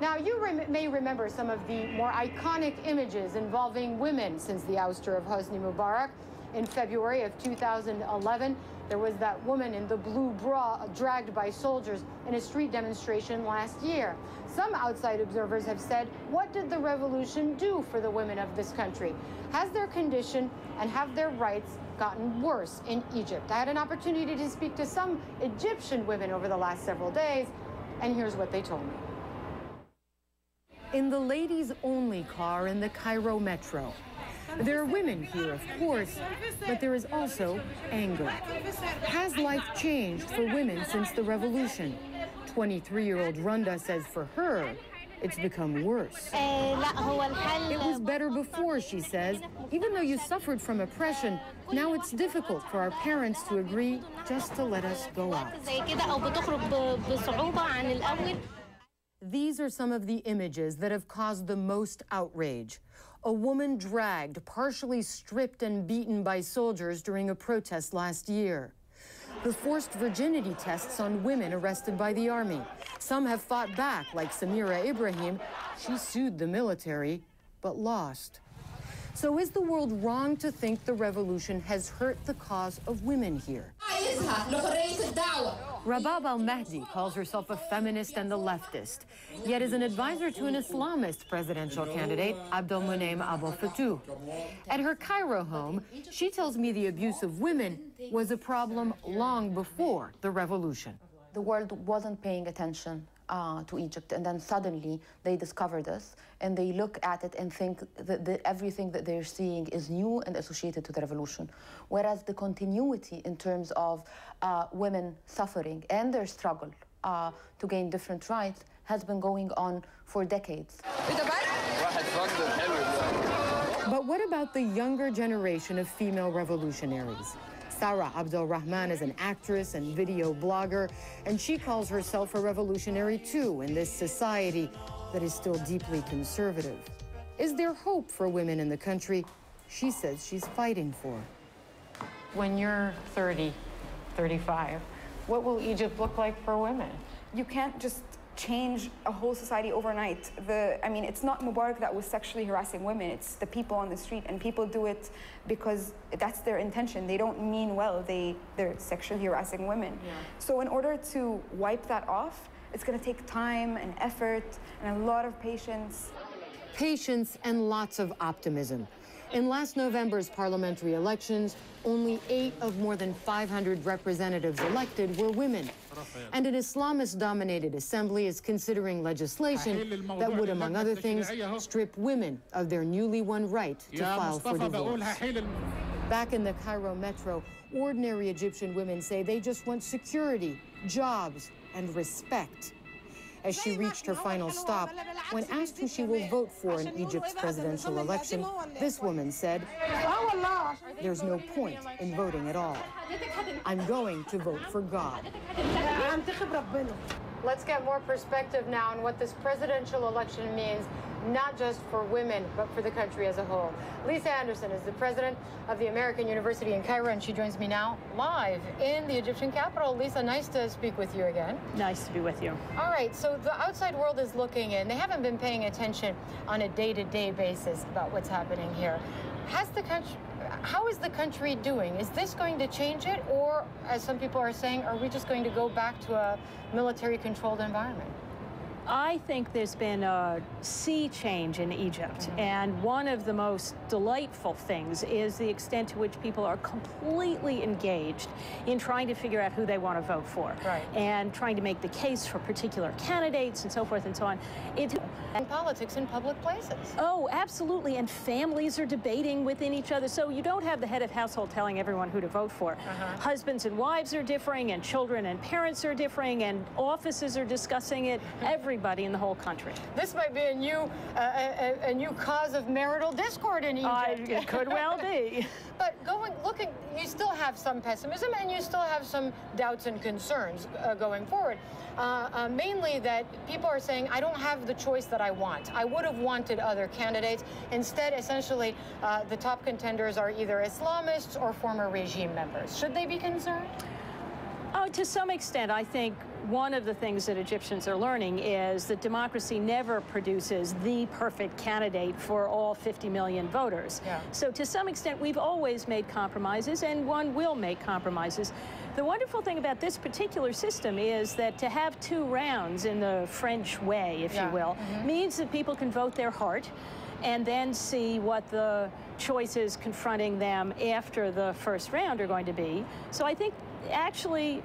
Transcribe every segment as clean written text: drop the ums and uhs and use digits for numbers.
Now, you may remember some of the more iconic images involving women since the ouster of Hosni Mubarak. In February of 2011, there was that woman in the blue bra dragged by soldiers in a street demonstration last year. Some outside observers have said, what did the revolution do for the women of this country? Has their condition and have their rights gotten worse in Egypt? I had an opportunity to speak to some Egyptian women over the last several days, and here's what they told me. In the ladies-only car in the Cairo metro. There are women here, of course, but there is also anger. Has life changed for women since the revolution? 23-year-old Runda says for her, it's become worse. It was better before, she says. Even though you suffered from oppression, now it's difficult for our parents to agree just to let us go out. These are some of the images that have caused the most outrage. A woman dragged, partially stripped and beaten by soldiers during a protest last year. The forced virginity tests on women arrested by the army. Some have fought back, like Samira Ibrahim. She sued the military, but lost. So is the world wrong to think the revolution has hurt the cause of women here? Rabib El-Mahdi calls herself a feminist and a leftist, yet is an advisor to an Islamist presidential candidate, Abdelrahman Abel Fattouh. At her Cairo home, she tells me the abuse of women was a problem long before the revolution. The world wasn't paying attention to Egypt, and then suddenly they discover this, and they look at it and think that everything that they're seeing is new and associated to the revolution. Whereas the continuity in terms of women suffering and their struggle to gain different rights has been going on for decades. But what about the younger generation of female revolutionaries? Sarrah Abdelrahman is an actress and video blogger, and she calls herself a revolutionary too in this society that is still deeply conservative. Is there hope for women in the country she says she's fighting for? When you're 30, 35, what will Egypt look like for women? You can't just change a whole society overnight. I mean, it's not Mubarak that was sexually harassing women, it's the people on the street, and people do it because that's their intention. They don't mean well, they're sexually harassing women. Yeah. So in order to wipe that off, it's gonna take time and effort and a lot of patience. Patience and lots of optimism. In last November's parliamentary elections, only 8 of more than 500 representatives elected were women. And an Islamist-dominated assembly is considering legislation that would, among other things, strip women of their newly won right to file for divorce. Back in the Cairo metro, ordinary Egyptian women say they just want security, jobs, and respect. As she reached her final stop, when asked who she will vote for in Egypt's presidential election, this woman said, "There's no point in voting at all. I'm going to vote for God." Let's get more perspective now on what this presidential election means, not just for women, but for the country as a whole. Lisa Anderson is the president of the American University in Cairo, and she joins me now live in the Egyptian capital. Lisa, nice to speak with you again. Nice to be with you. All right, so the outside world is looking in. They haven't been paying attention on a day-to-day basis about what's happening here. How is the country doing? Is this going to change it? Or, as some people are saying, are we just going to go back to a military-controlled environment? I think there's been a sea change in Egypt, and one of the most delightful things is the extent to which people are completely engaged in trying to figure out who they want to vote for, and trying to make the case for particular candidates and so forth and so on. And politics in public places. Oh, absolutely, and families are debating within each other, so you don't have the head of household telling everyone who to vote for. Husbands and wives are differing, and children and parents are differing, and offices are discussing it. Everybody in the whole country. This might be a new cause of marital discord in Egypt. It could well be. But looking, you still have some pessimism and you still have some doubts and concerns going forward. Mainly that people are saying, I don't have the choice that I want. I would have wanted other candidates. Instead, essentially, the top contenders are either Islamists or former regime members. Should they be concerned? Oh, to some extent, I think one of the things that Egyptians are learning is that democracy never produces the perfect candidate for all 50 million voters. Yeah. So to some extent, we've always made compromises, and one will make compromises. The wonderful thing about this particular system is that to have 2 rounds in the French way, if you will, means that people can vote their heart and then see what the choices confronting them after the first round are going to be. So I think actually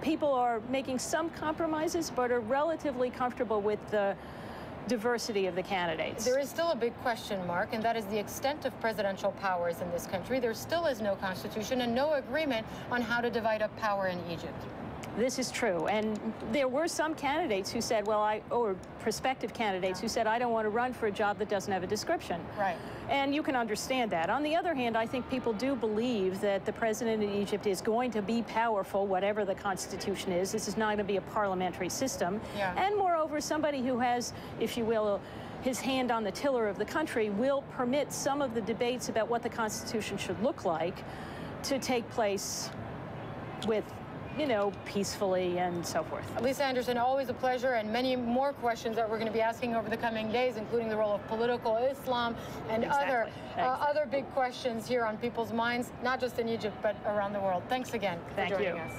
people are making some compromises, but are relatively comfortable with the diversity of the candidates. There is still a big question mark, and that is the extent of presidential powers in this country. There still is no constitution and no agreement on how to divide up power in Egypt. This is true, and there were some candidates who said, well, or prospective candidates who said, I don't want to run for a job that doesn't have a description. Right. And you can understand that. On the other hand, I think people do believe that the president in Egypt is going to be powerful, whatever the constitution is. This is not going to be a parliamentary system. Yeah. And moreover, somebody who has, if you will, his hand on the tiller of the country will permit some of the debates about what the Constitution should look like to take place with, you know, peacefully and so forth. Lisa Anderson, always a pleasure, and many more questions that we're going to be asking over the coming days, including the role of political Islam and other big questions here on people's minds, not just in Egypt, but around the world. Thanks again for joining us.